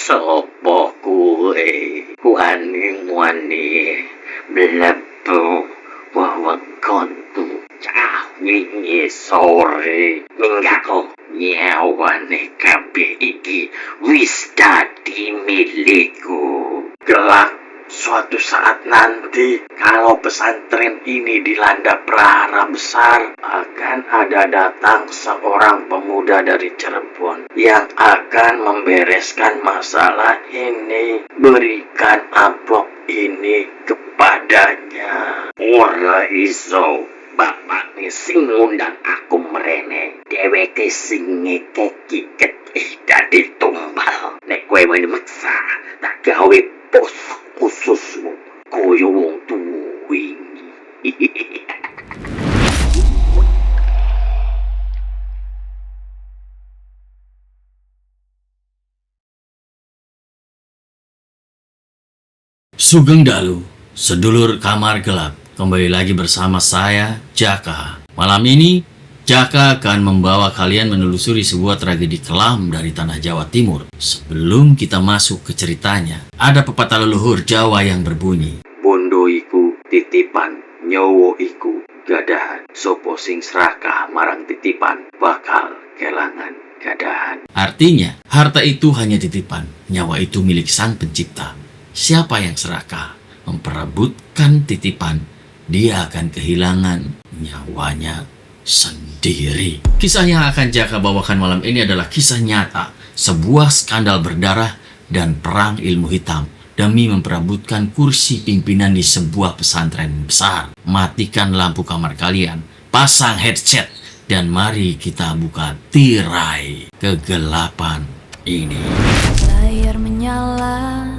Sopo kuwe wani-wani mlebu wewengkonku cah wingi sore minggaku nyawane kabeh iki wis dadi milikku. Kelak suatu saat nanti kalau pesantren ini dilanda prahara besar, akan ada datang seorang pemuda dari Cirebon yang akan membereskan masalah ini. Berikan amplop ini kepadanya. Ora iso, bapak nih sing ngundang aku mrene, dheweke sing ngekek-keket dadi tumbal. Nek kowe meni meksa, tak gawe pos khususmu koyo wong tuwa wingi. Sugeng Dalu, sedulur kamar gelap, kembali lagi bersama saya, Jaka. Malam ini, Jaka akan membawa kalian menelusuri sebuah tragedi kelam dari tanah Jawa Timur. Sebelum kita masuk ke ceritanya, ada pepatah leluhur Jawa yang berbunyi, Bondo iku titipan, nyawa iku gadahan. Sopo sing serakah marang titipan, bakal kelangan gadahan. artinya, harta itu hanya titipan, nyawa itu milik Sang Pencipta. Siapa yang serakah memperebutkan titipan, dia akan kehilangan nyawanya sendiri. Kisah yang akan Jaka bawakan malam ini adalah kisah nyata, sebuah skandal berdarah dan perang ilmu hitam demi memperebutkan kursi pimpinan di sebuah pesantren besar. Matikan lampu kamar kalian, pasang headset, dan mari kita buka tirai kegelapan ini. Layar menyala,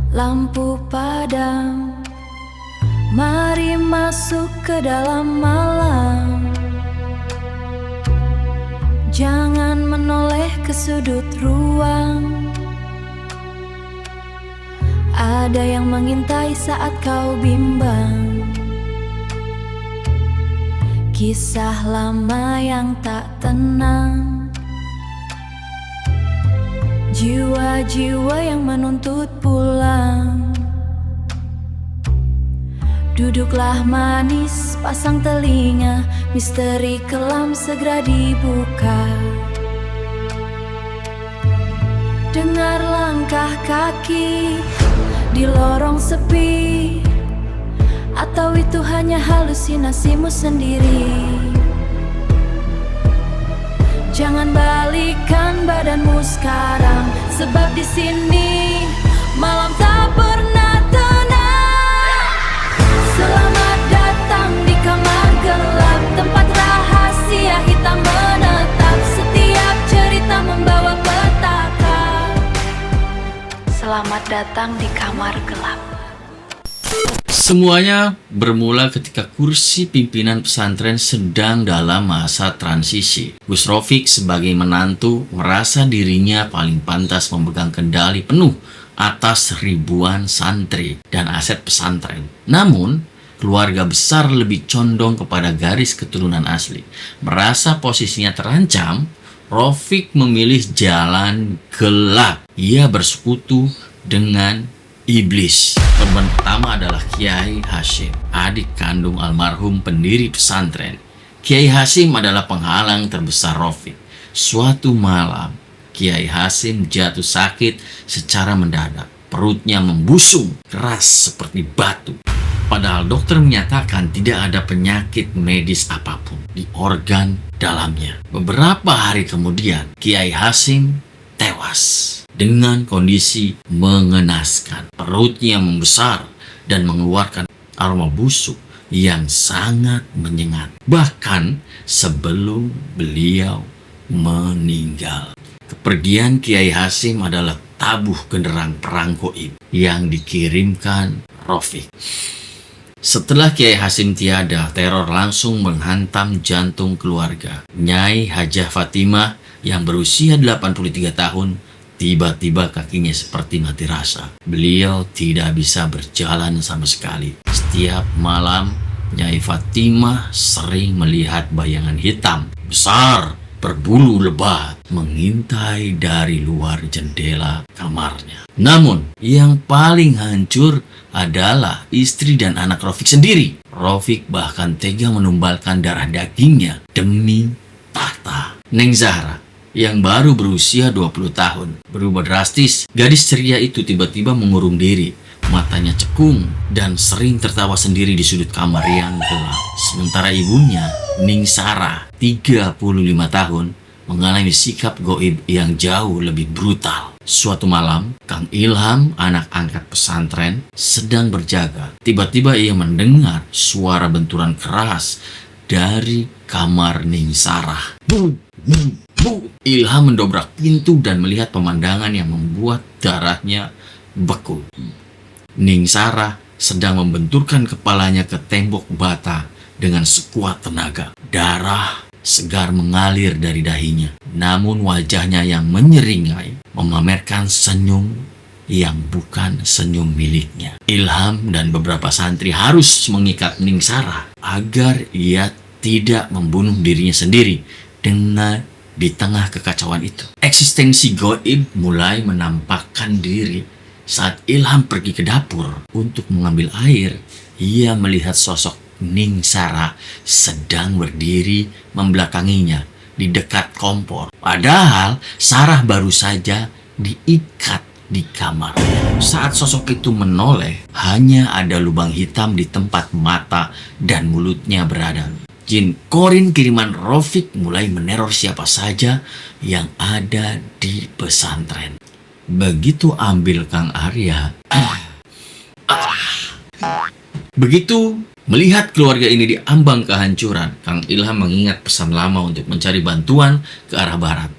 lampu padam, mari masuk ke dalam malam. Jangan menoleh ke sudut ruang. Ada yang mengintai saat kau bimbang. Kisah lama yang tak tenang, jiwa-jiwa yang menuntut pulang. Duduklah manis, pasang telinga, misteri kelam segera dibuka. Dengar langkah kaki di lorong sepi, atau itu hanya halusinasimu sendiri? Jangan balikan badanmu sekarang, sebab di sini malam tak pernah tenang. Selamat datang di kamar gelap, tempat rahasia hitam menetap. Setiap cerita membawa petaka. Selamat datang di kamar gelap. Semuanya bermula ketika kursi pimpinan pesantren sedang dalam masa transisi. Gus Rofik sebagai menantu merasa dirinya paling pantas memegang kendali penuh atas ribuan santri dan aset pesantren. Namun, keluarga besar lebih condong kepada garis keturunan asli. Merasa posisinya terancam, Rofik memilih jalan gelap. Ia bersekutu dengan iblis. Korban pertama adalah Kiai Hasyim, adik kandung almarhum pendiri pesantren. Kiai Hasyim adalah penghalang terbesar Rofik. Suatu malam, Kiai Hasyim jatuh sakit secara mendadak. Perutnya membusung keras seperti batu. Padahal dokter menyatakan tidak ada penyakit medis apapun di organ dalamnya. Beberapa hari kemudian, Kiai Hasyim tewas dengan kondisi mengenaskan. Perutnya membesar dan mengeluarkan aroma busuk yang sangat menyengat. Bahkan sebelum beliau meninggal. Kepergian Kiai Hasyim adalah tabuh genderang perang goib yang dikirimkan Rofik. Setelah Kiai Hasyim tiada, teror langsung menghantam jantung keluarga. Nyai Hajah Fatimah yang berusia 83 tahun, tiba-tiba kakinya seperti mati rasa. Beliau tidak bisa berjalan sama sekali. Setiap malam, Nyai Fatimah sering melihat bayangan hitam besar berbulu lebat mengintai dari luar jendela kamarnya. Namun, yang paling hancur adalah istri dan anak Rofik sendiri. Rofik bahkan tega menumbalkan darah dagingnya demi tahta. Neng Zahra yang baru berusia 20 tahun berubah drastis. Gadis ceria itu tiba-tiba mengurung diri, matanya cekung dan sering tertawa sendiri di sudut kamar yang gelap. Sementara ibunya, Ning Sarah, 35 tahun, mengalami sikap goib yang jauh lebih brutal. Suatu malam, Kang Ilham, anak angkat pesantren, sedang berjaga. Tiba-tiba ia mendengar suara benturan keras dari kamar Ning Sarah. Bu, bu, bu. Ilham mendobrak pintu dan melihat pemandangan yang membuat darahnya beku. Ning Sarah sedang membenturkan kepalanya ke tembok bata dengan sekuat tenaga. Darah segar mengalir dari dahinya. Namun wajahnya yang menyeringai memamerkan senyum yang bukan senyum miliknya. Ilham dan beberapa santri harus mengikat Ning Sarah agar ia tidak membunuh dirinya sendiri dengan di tengah kekacauan itu. Eksistensi goib mulai menampakkan diri saat Ilham pergi ke dapur untuk mengambil air. Ia melihat sosok Ning Sarah sedang berdiri membelakanginya di dekat kompor. Padahal Sarah baru saja diikat di kamar. Saat sosok itu menoleh, hanya ada lubang hitam di tempat mata dan mulutnya berada. Jin korin kiriman Rofik mulai meneror siapa saja yang ada di pesantren. Begitu ambil Kang Arya, begitu melihat keluarga ini diambang kehancuran, Kang Ilham mengingat pesan lama untuk mencari bantuan ke arah barat.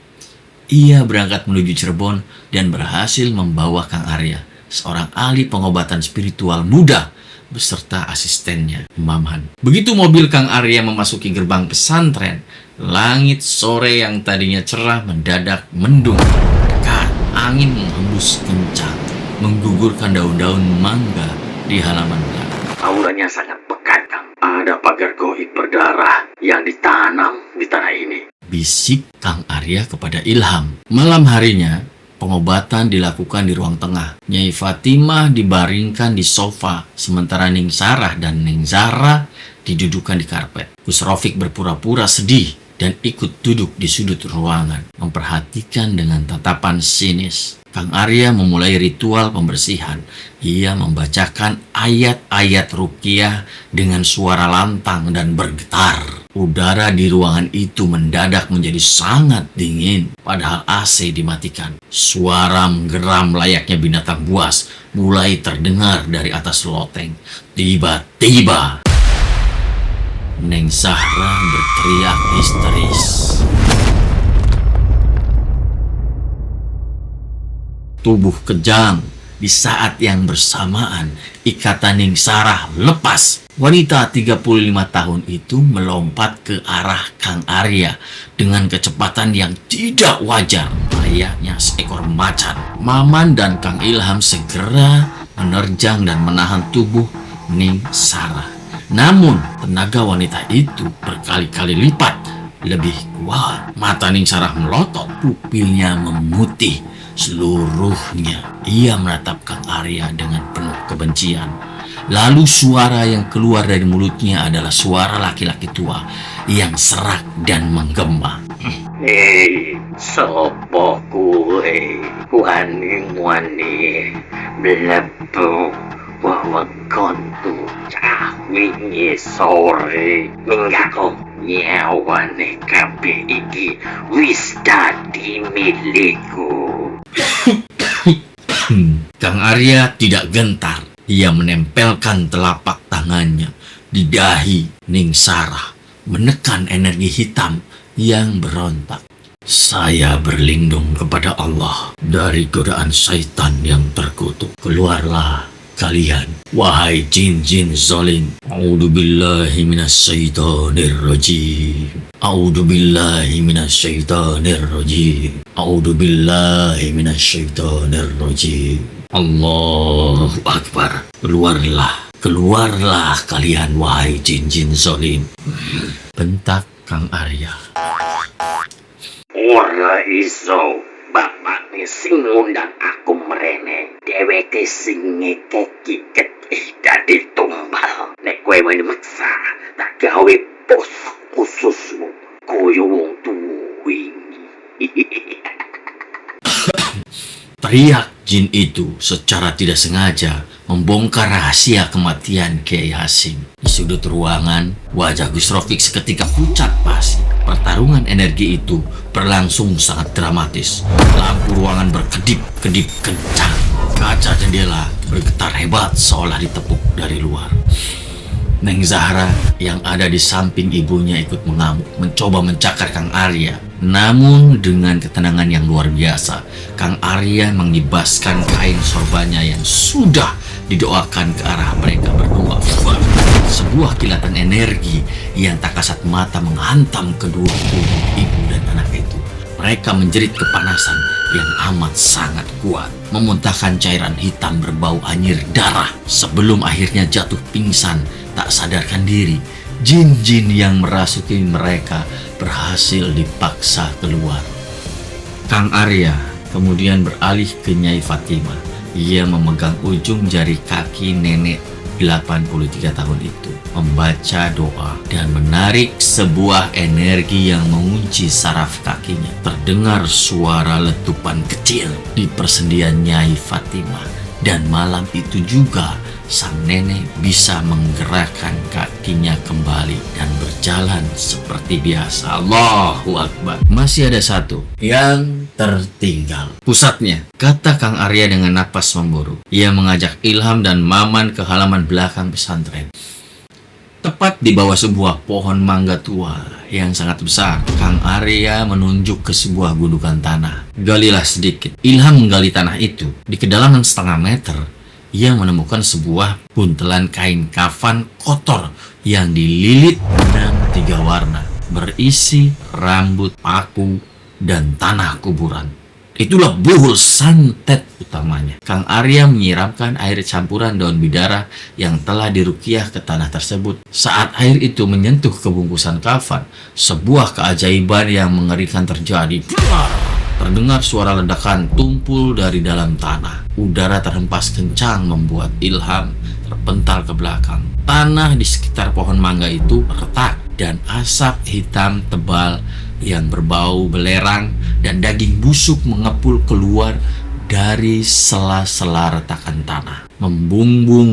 Ia berangkat menuju Cirebon dan berhasil membawa Kang Arya, seorang ahli pengobatan spiritual muda, beserta asistennya, Mamhan. Begitu mobil Kang Arya memasuki gerbang pesantren, langit sore yang tadinya cerah mendadak mendung. Dekat, angin menghembus kencang, menggugurkan daun-daun mangga di halaman belakang. Auranya sangat pekat, Kang. Ada pagar goib berdarah yang ditanam di tanah ini. Bisik Kang Arya kepada Ilham. Malam harinya, pengobatan dilakukan di ruang tengah. Nyai Fatimah dibaringkan di sofa, sementara Ning Sarah dan Ning Zahra didudukan di karpet. Gus Rofik berpura-pura sedih dan ikut duduk di sudut ruangan, memperhatikan dengan tatapan sinis. Kang Arya memulai ritual pembersihan. Ia membacakan ayat-ayat ruqyah dengan suara lantang dan bergetar. Udara di ruangan itu mendadak menjadi sangat dingin, padahal AC dimatikan. Suara menggeram layaknya binatang buas mulai terdengar dari atas loteng. Tiba-tiba, Neng Zahra berteriak histeris. Tubuh kejang. Di saat yang bersamaan, ikatan Ning Sarah lepas. Wanita 35 tahun itu melompat ke arah Kang Arya dengan kecepatan yang tidak wajar, layaknya seekor macan. Maman dan Kang Ilham segera menerjang dan menahan tubuh Ning Sarah. Namun, tenaga wanita itu berkali-kali lipat lebih kuat. Mata Ning Sarah melotot, pupilnya memutih seluruhnya. Ia menatap Kang Arya dengan penuh kebencian. Lalu suara yang keluar dari mulutnya adalah suara laki-laki tua yang serak dan menggema. Hei, sopo kue, wani-wani, melebu, wawakon tu cawingi sore, minggaku nyawane kabeh iki wis dadi milikku. Kang Arya tidak gentar. Ia menempelkan telapak tangannya di dahi Ning Sarah, menekan energi hitam yang berontak. Saya berlindung kepada Allah dari godaan syaitan yang terkutuk. Keluarlah kalian, wahai jin-jin zalim. A'udzubillahi minasyaitonirrajim. A'udzubillahi minasyaitonirrajim. A'udzubillahi minasyaitonirrajim. Allahu Akbar. Keluarlah kalian, wahai jin-jin zalim. Bentak Kang Arya. Ora iso. Bapak sing ngundang aku mrene. Dheweke sing ngekeki dadi tumbal. Nek kowe maksa, tak gawe pos khususmu. Koyo wong tuwingi. Teriak jin itu secara tidak sengaja membongkar rahasia kematian Kiai Hasim. Di sudut ruangan, wajah Gus Rofik seketika pucat pasi. Pertarungan energi itu berlangsung sangat dramatis. Lampu ruangan berkedip-kedip kencang. Kaca jendela bergetar hebat seolah ditepuk dari luar. Neng Zahra yang ada di samping ibunya ikut mengamuk, mencoba mencakar Kang Arya. Namun dengan ketenangan yang luar biasa, Kang Arya mengibaskan kain sorbannya yang sudah didoakan ke arah mereka berdua. Sebuah kilatan energi yang tak kasat mata menghantam kedua tubuh ibu dan anak itu. Mereka menjerit kepanasan yang amat sangat kuat, memuntahkan cairan hitam berbau anyir darah sebelum akhirnya jatuh pingsan tak sadarkan diri. Jin-jin yang merasuki mereka berhasil dipaksa keluar. Kang Arya kemudian beralih ke Nyai Fatimah. Ia memegang ujung jari kaki nenek 83 tahun itu, membaca doa dan menarik sebuah energi yang mengunci saraf kakinya. Terdengar suara letupan kecil di persendian Nyai Fatimah, dan malam itu juga sang nenek bisa menggerakkan kakinya kembali dan berjalan seperti biasa. Allahu Akbar. Masih ada satu yang tertinggal. Pusatnya, kata Kang Arya dengan napas memburu. Ia mengajak Ilham dan Maman ke halaman belakang pesantren. Tepat di bawah sebuah pohon mangga tua yang sangat besar, Kang Arya menunjuk ke sebuah gundukan tanah. Galilah sedikit. Ilham menggali tanah itu. Di kedalaman setengah meter, ia menemukan sebuah buntelan kain kafan kotor yang dililit benang 3 warna, berisi rambut, paku, dan tanah kuburan. Itulah buhul santet utamanya. Kang Arya menyiramkan air campuran daun bidara yang telah dirukiah ke tanah tersebut. Saat air itu menyentuh kebungkusan kafan, sebuah keajaiban yang mengerikan terjadi. Terdengar suara ledakan tumpul dari dalam tanah. Udara terhempas kencang membuat Ilham terpental ke belakang. Tanah di sekitar pohon mangga itu retak dan asap hitam tebal yang berbau belerang dan daging busuk mengepul keluar dari sela-sela retakan tanah, membumbung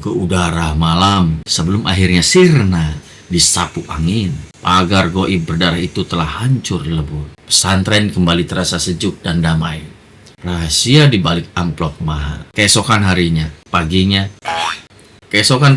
ke udara malam sebelum akhirnya sirna disapu angin. Pagar goib berdarah itu telah hancur lebur. Pesantren kembali terasa sejuk dan damai. Rahasia di balik amplop mahal. Keesokan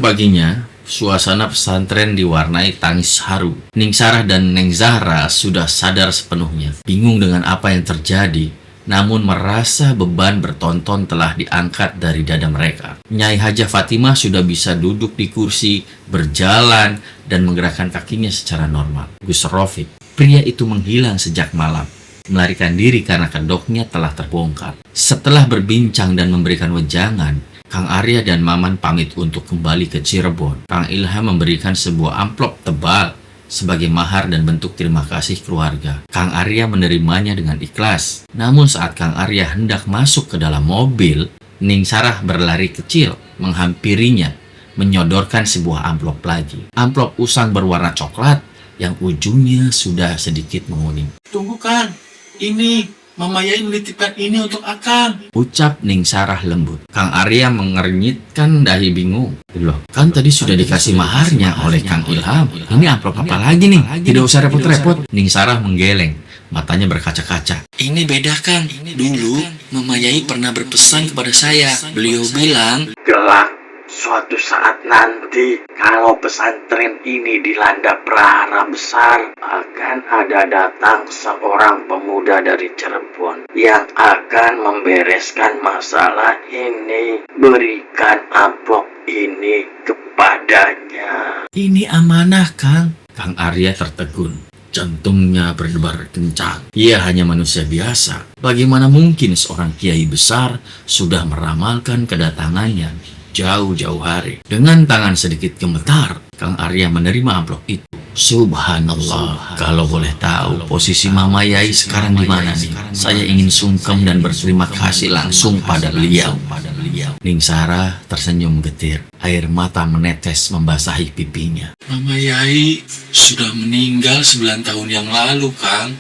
paginya, suasana pesantren diwarnai tangis haru. Ning Sarah dan Neng Zahra sudah sadar sepenuhnya. Bingung dengan apa yang terjadi, namun merasa beban bertonton telah diangkat dari dada mereka. Nyai Hajah Fatimah sudah bisa duduk di kursi, berjalan, dan menggerakkan kakinya secara normal. Gus Rofik, pria itu menghilang sejak malam, melarikan diri karena kedoknya telah terbongkar. Setelah berbincang dan memberikan wejangan, Kang Arya dan Maman pamit untuk kembali ke Cirebon. Kang Ilham memberikan sebuah amplop tebal sebagai mahar dan bentuk terima kasih keluarga. Kang Arya menerimanya dengan ikhlas. Namun saat Kang Arya hendak masuk ke dalam mobil, Ning Sarah berlari kecil menghampirinya, menyodorkan sebuah amplop lagi. Amplop usang berwarna coklat yang ujungnya sudah sedikit menguning. Tunggu Kang, ini Mama Yai menitipkan ini untuk Akang. Ucap Ning Sarah lembut. Kang Arya mengernyitkan dahi bingung. Loh, kan tadi sudah dikasih maharnya oleh Kang Ilham. Ini amplop apa lagi nih? Tidak usah repot-repot. Ning Sarah menggeleng, matanya berkaca-kaca. Ini beda Kang. Dulu Mama Yai pernah berpesan kepada saya. Beliau bilang, Kelak suatu saat nanti kalau pesantren ini dilanda prahara besar, akan ada datang seorang pemuda dari Cirebon yang akan membereskan masalah ini. Berikan amplop ini kepadanya. Ini amanah, Kang. Kang Arya tertegun. Jantungnya berdebar kencang. Ia hanya manusia biasa. Bagaimana mungkin seorang kiai besar sudah meramalkan kedatangannya? jauh-jauh hari. Dengan tangan sedikit gemetar, Kang Arya menerima amplop itu. Subhanallah, kalau boleh tahu posisi Mama Yai sekarang di mana nih? Saya ingin sungkem dan berterima kasih langsung pada beliau. Ning Sarah tersenyum getir. Air mata menetes membasahi pipinya. Mama Yai sudah meninggal 9 tahun yang lalu, Kang.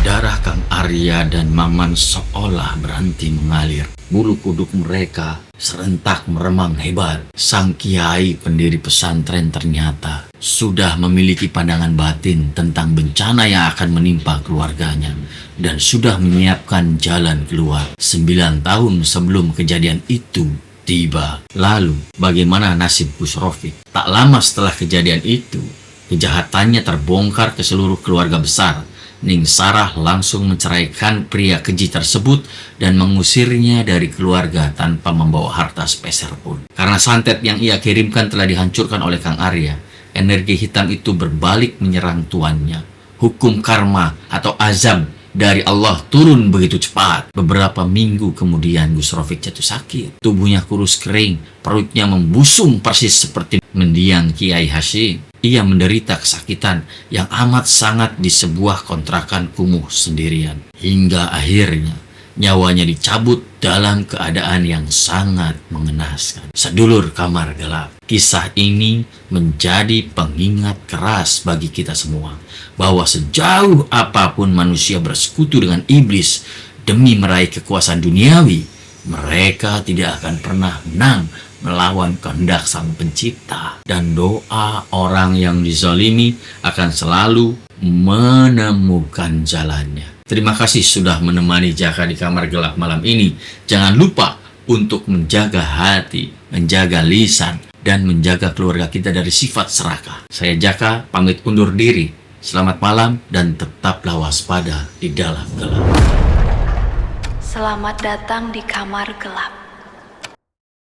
Darah Kang Arya dan Maman seolah berhenti mengalir. Bulu kuduk mereka serentak meremang hebat. Sang kiai pendiri pesantren ternyata sudah memiliki pandangan batin tentang bencana yang akan menimpa keluarganya dan sudah menyiapkan jalan keluar 9 tahun sebelum kejadian itu tiba. Lalu bagaimana nasib Gus Rofik? Tak lama setelah kejadian itu, kejahatannya terbongkar ke seluruh keluarga besar. Ning Sarah langsung menceraikan pria keji tersebut dan mengusirnya dari keluarga tanpa membawa harta sepeser pun. Karena santet yang ia kirimkan telah dihancurkan oleh Kang Arya, energi hitam itu berbalik menyerang tuannya. Hukum karma atau azab dari Allah turun begitu cepat. Beberapa minggu kemudian Gus Rofik jatuh sakit. Tubuhnya kurus kering, perutnya membusung persis seperti mendiang Kiai Hasyim. Ia menderita kesakitan yang amat sangat di sebuah kontrakan kumuh sendirian. Hingga akhirnya nyawanya dicabut dalam keadaan yang sangat mengenaskan. Sedulur Kamar Gelap, kisah ini menjadi pengingat keras bagi kita semua bahwa sejauh apapun manusia bersekutu dengan iblis demi meraih kekuasaan duniawi, mereka tidak akan pernah menang melawan kehendak Sang Pencipta, dan doa orang yang dizalimi akan selalu menemukan jalannya. Terima kasih sudah menemani Jaka di Kamar Gelap malam ini. Jangan lupa untuk menjaga hati, menjaga lisan, dan menjaga keluarga kita dari sifat serakah. Saya Jaka, pamit undur diri. Selamat malam dan tetaplah waspada di dalam gelap. Selamat datang di Kamar Gelap.